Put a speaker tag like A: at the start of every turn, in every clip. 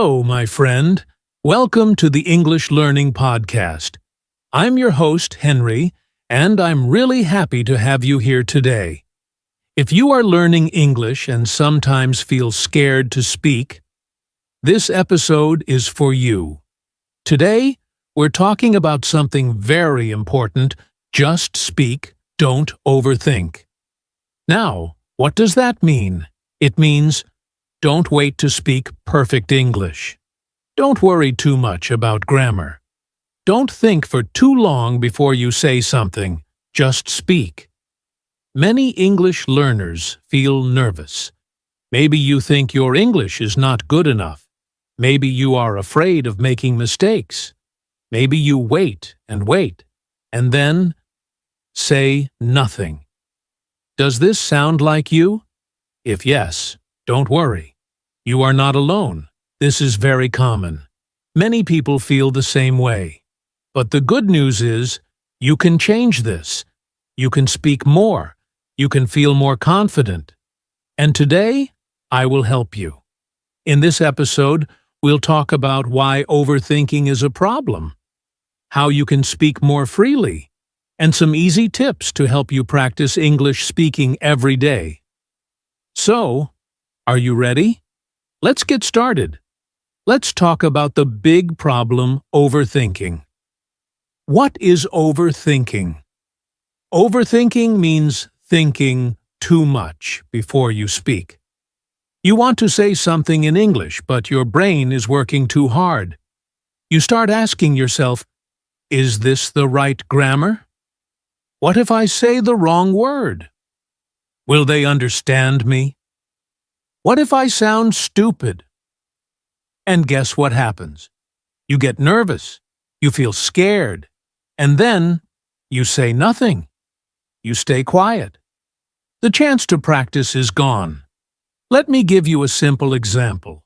A: Hello, my friend. Welcome to the English Learning Podcast. I'm your host, Henry, and I'm really happy to have you here today. If you are learning English and sometimes feel scared to speak, this episode is for you. Today, we're talking about something very important. Just speak, don't overthink. Now, what does that mean? It means don't wait to speak perfect English. Don't worry too much about grammar. Don't think for too long before you say something. Just speak. Many English learners feel nervous. Maybe you think your English is not good enough. Maybe you are afraid of making mistakes. Maybe you wait, and then say nothing. Does this sound like you? If yes, don't worry. You are not alone. This is very common. Many people feel the same way. But the good news is, you can change this. You can speak more. You can feel more confident. And today, I will help you. In this episode, we'll talk about why overthinking is a problem, how you can speak more freely, and some easy tips to help you practice English speaking every day. So, are you ready? Let's get started. Let's talk about the big problem, overthinking. What is overthinking? Overthinking means thinking too much before you speak. You want to say something in English, but your brain is working too hard. You start asking yourself, is this the right grammar? What if I say the wrong word? Will they understand me? What if I sound stupid? And guess what happens? You get nervous, you feel scared, and then you say nothing. You stay quiet. The chance to practice is gone. Let me give you a simple example.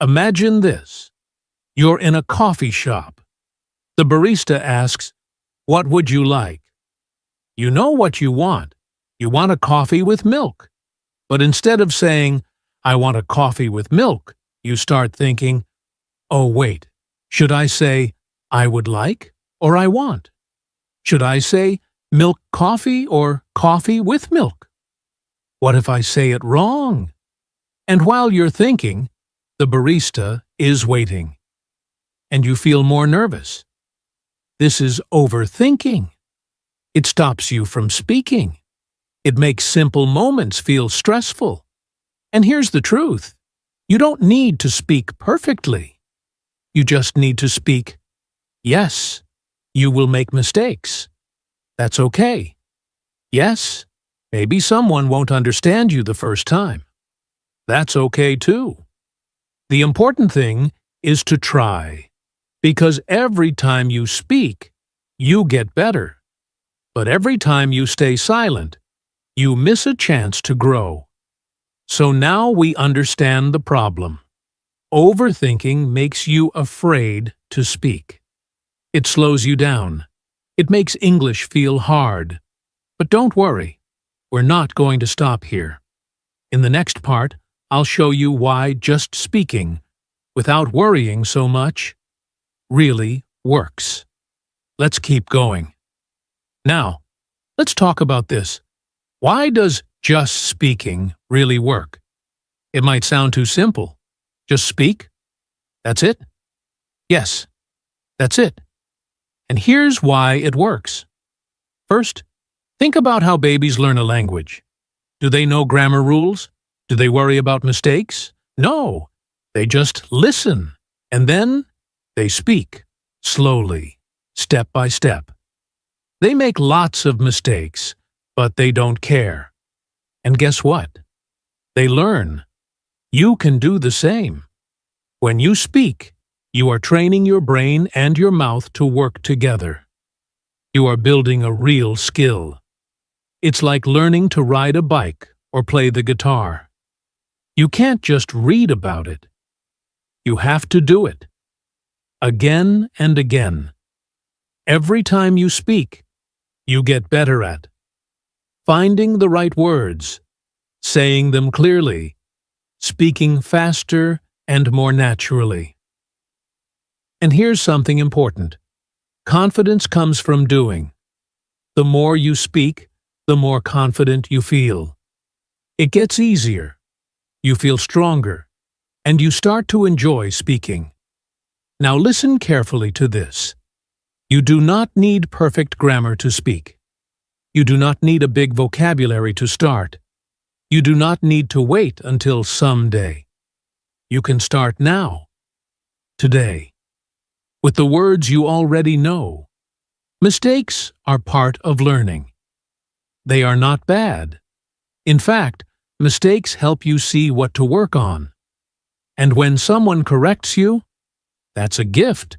A: Imagine this. You're in a coffee shop. The barista asks, "What would you like?" You know what you want. You want a coffee with milk. But instead of saying, "I want a coffee with milk," you start thinking, "Oh, wait, should I say, I would like or I want? Should I say milk coffee or coffee with milk? What if I say it wrong?" And while you're thinking, the barista is waiting. And you feel more nervous. This is overthinking. It stops you from speaking. It makes simple moments feel stressful. And here's the truth. You don't need to speak perfectly. You just need to speak. Yes, you will make mistakes. That's okay. Yes, maybe someone won't understand you the first time. That's okay too. The important thing is to try. Because every time you speak, you get better. But every time you stay silent, you miss a chance to grow. So now we understand the problem. Overthinking makes you afraid to speak. It slows you down. It makes English feel hard. But don't worry, we're not going to stop here. In the next part, I'll show you why just speaking, without worrying so much, really works. Let's keep going. Now, let's talk about this. Why does just speaking really work? It might sound too simple. Just speak? That's it? Yes, that's it. And here's why it works. First, think about how babies learn a language. Do they know grammar rules? Do they worry about mistakes? No, they just listen, and then they speak, slowly, step by step. They make lots of mistakes, but they don't care. And guess what? They learn. You can do the same. When you speak, you are training your brain and your mouth to work together. You are building a real skill. It's like learning to ride a bike or play the guitar. You can't just read about it. You have to do it. Again and again. Every time you speak, you get better at finding the right words, saying them clearly, speaking faster and more naturally. And here's something important. Confidence comes from doing. The more you speak, the more confident you feel. It gets easier. You feel stronger, and you start to enjoy speaking. Now listen carefully to this. You do not need perfect grammar to speak. You do not need a big vocabulary to start. You do not need to wait until someday. You can start now, today, with the words you already know. Mistakes are part of learning. They are not bad. In fact, mistakes help you see what to work on. And when someone corrects you, that's a gift.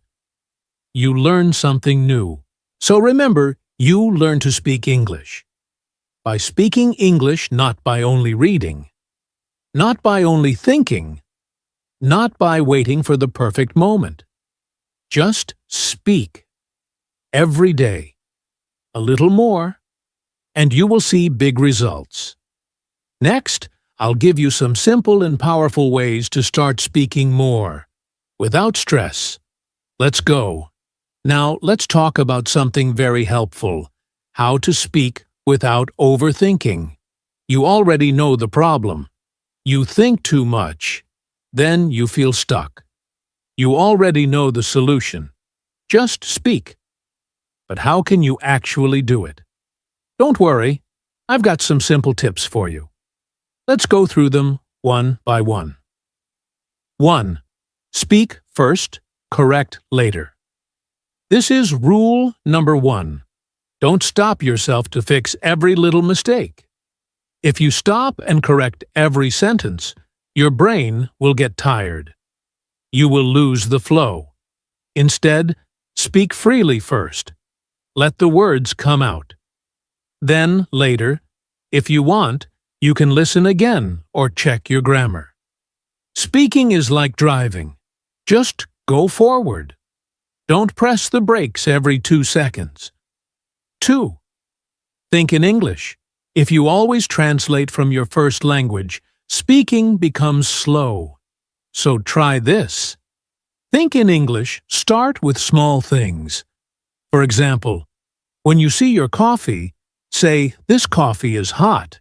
A: You learn something new. So remember, you learn to speak English. By speaking English, not by only reading. Not by only thinking. Not by waiting for the perfect moment. Just speak. Every day. A little more, and you will see big results. Next, I'll give you some simple and powerful ways to start speaking more, without stress. Let's go. Now, let's talk about something very helpful, how to speak without overthinking. You already know the problem. You think too much. Then you feel stuck. You already know the solution. Just speak. But how can you actually do it? Don't worry, I've got some simple tips for you. Let's go through them one by one. 1. Speak first, correct later. This is rule number 1. Don't stop yourself to fix every little mistake. If you stop and correct every sentence, your brain will get tired. You will lose the flow. Instead, speak freely first. Let the words come out. Then, later, if you want, you can listen again or check your grammar. Speaking is like driving. Just go forward. Don't press the brakes every 2 seconds. 2. Think in English. If you always translate from your first language, speaking becomes slow. So try this. Think in English, start with small things. For example, when you see your coffee, say, "This coffee is hot."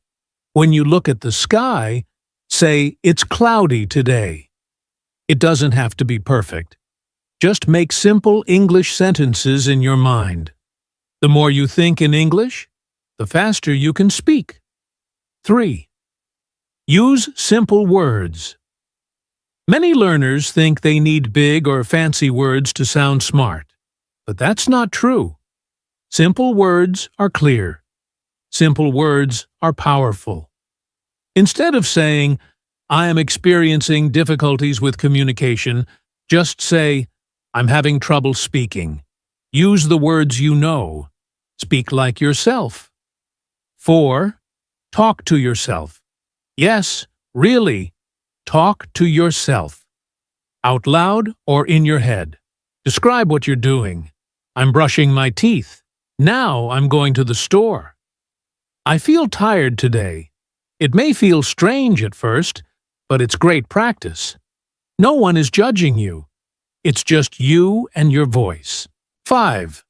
A: When you look at the sky, say, "It's cloudy today." It doesn't have to be perfect. Just make simple English sentences in your mind. The more you think in English, the faster you can speak. 3. Use simple words. Many learners think they need big or fancy words to sound smart, but that's not true. Simple words are clear. Simple words are powerful. Instead of saying, "I am experiencing difficulties with communication," just say, "I'm having trouble speaking." Use the words you know. Speak like yourself. 4. Talk to yourself. Yes, really, talk to yourself. Out loud or in your head. Describe what you're doing. "I'm brushing my teeth. Now I'm going to the store." "I feel tired today." It may feel strange at first, but it's great practice. No one is judging you. It's just you and your voice. 5.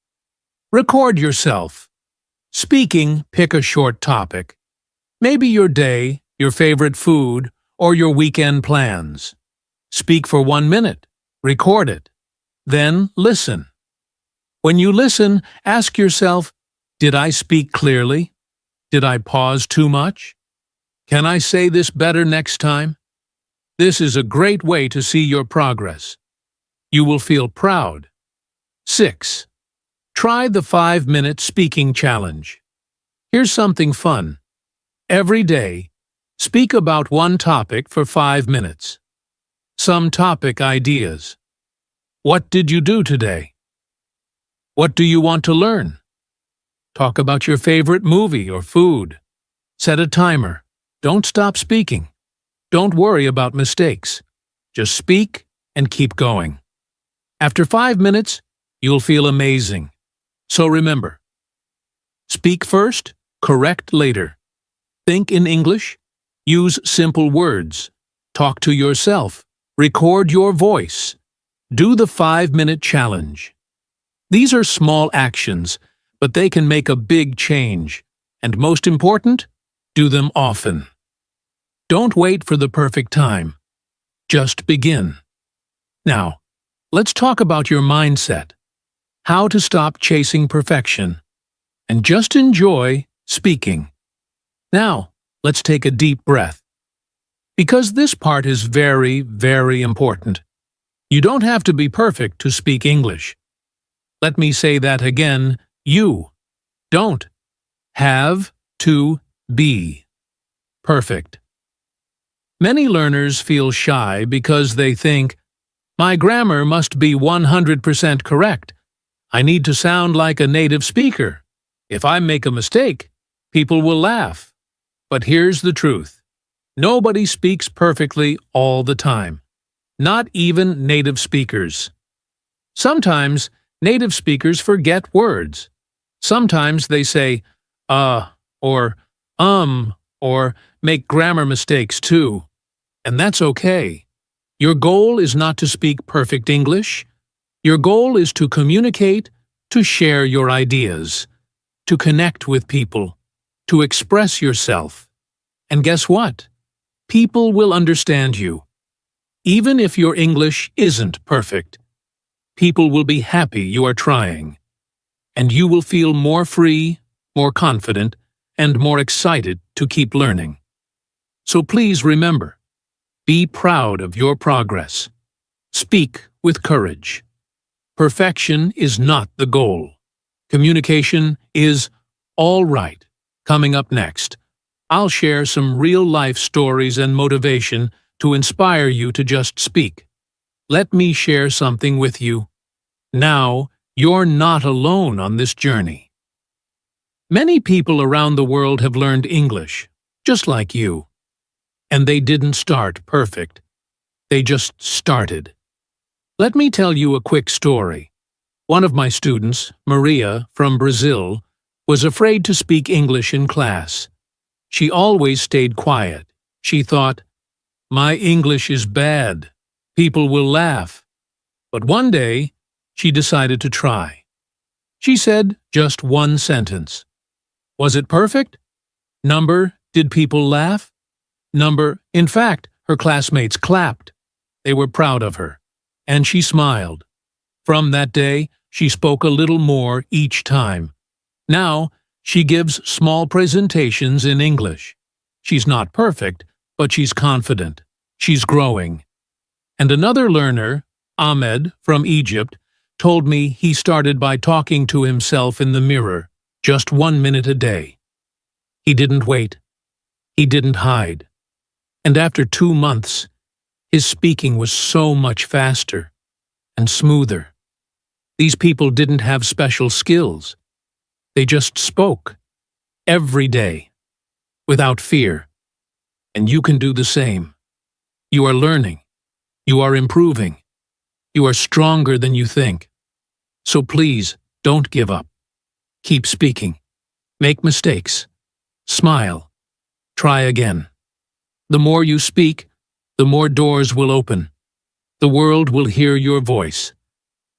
A: Record yourself. Speaking, pick a short topic. Maybe your day, your favorite food, or your weekend plans. Speak for 1 minute. Record it. Then listen. When you listen, ask yourself, "Did I speak clearly? Did I pause too much? Can I say this better next time?" This is a great way to see your progress. You will feel proud. 6. Try the 5-minute speaking challenge. Here's something fun. Every day, speak about one topic for 5 minutes. Some topic ideas. What did you do today? What do you want to learn? Talk about your favorite movie or food. Set a timer. Don't stop speaking. Don't worry about mistakes. Just speak and keep going. After 5 minutes, you'll feel amazing. So remember, speak first, correct later. Think in English, use simple words, talk to yourself, Record your voice. Do the 5-minute challenge. These are small actions, but they can make a big change. And most important, do them often. Don't wait for the perfect time. Just begin. Now, let's talk about your mindset. How to stop chasing perfection. And just enjoy speaking. Now, let's take a deep breath. Because this part is very, very important. You don't have to be perfect to speak English. Let me say that again. You don't have to be perfect. Many learners feel shy because they think, my grammar must be 100% correct. I need to sound like a native speaker. If I make a mistake, people will laugh. But here's the truth. Nobody speaks perfectly all the time. Not even native speakers. Sometimes, native speakers forget words. Sometimes they say, or make grammar mistakes too. And that's okay. Your goal is not to speak perfect English. Your goal is to communicate, to share your ideas, to connect with people, to express yourself. And guess what? People will understand you. Even if your English isn't perfect, people will be happy you are trying. And you will feel more free, more confident, and more excited to keep learning. So please remember, be proud of your progress. Speak with courage. Perfection is not the goal. Communication is all right. Coming up next, I'll share some real-life stories and motivation to inspire you to just speak. Let me share something with you. Now, you're not alone on this journey. Many people around the world have learned English, just like you. And they didn't start perfect. They just started. Let me tell you a quick story. One of my students, Maria, from Brazil, was afraid to speak English in class. She always stayed quiet. She thought, my English is bad. People will laugh. But one day, she decided to try. She said just one sentence. Was it perfect? Number, did people laugh? Number, in fact, her classmates clapped. They were proud of her. And she smiled. From that day, she spoke a little more each time. Now, she gives small presentations in English. She's not perfect, but she's confident. She's growing. And another learner, Ahmed, from Egypt, told me he started by talking to himself in the mirror, just 1 minute a day. He didn't wait. He didn't hide. And after 2 months, his speaking was so much faster and smoother. These people didn't have special skills. They just spoke, every day, without fear. And you can do the same. You are learning. You are improving. You are stronger than you think. So please, don't give up. Keep speaking. Make mistakes. Smile. Try again. The more you speak, the more doors will open. The world will hear your voice.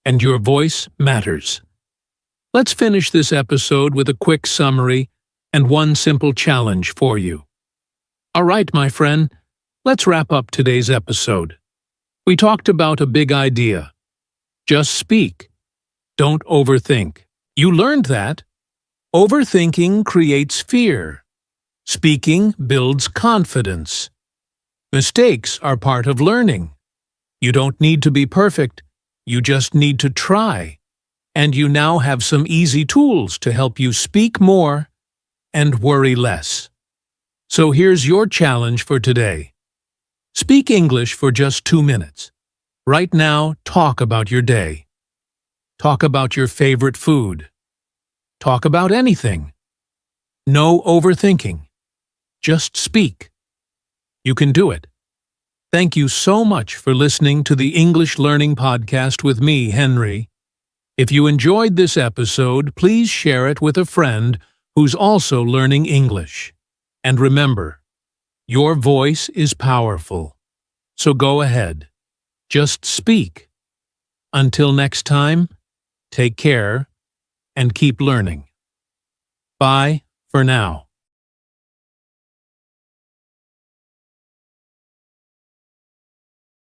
A: And your voice matters. Let's finish this episode with a quick summary and one simple challenge for you. All right, my friend, let's wrap up today's episode. We talked about a big idea. Just speak. Don't overthink. You learned that. Overthinking creates fear. Speaking builds confidence. Mistakes are part of learning. You don't need to be perfect. You just need to try. And you now have some easy tools to help you speak more and worry less. So here's your challenge for today. Speak English for just 2 minutes. Right now, talk about your day. Talk about your favorite food. Talk about anything. No overthinking. Just speak. You can do it. Thank you so much for listening to the English Learning Podcast with me, Henry. If you enjoyed this episode, please share it with a friend who's also learning English. And remember, your voice is powerful. So go ahead, Just speak. Until next time, take care and keep learning. Bye for now.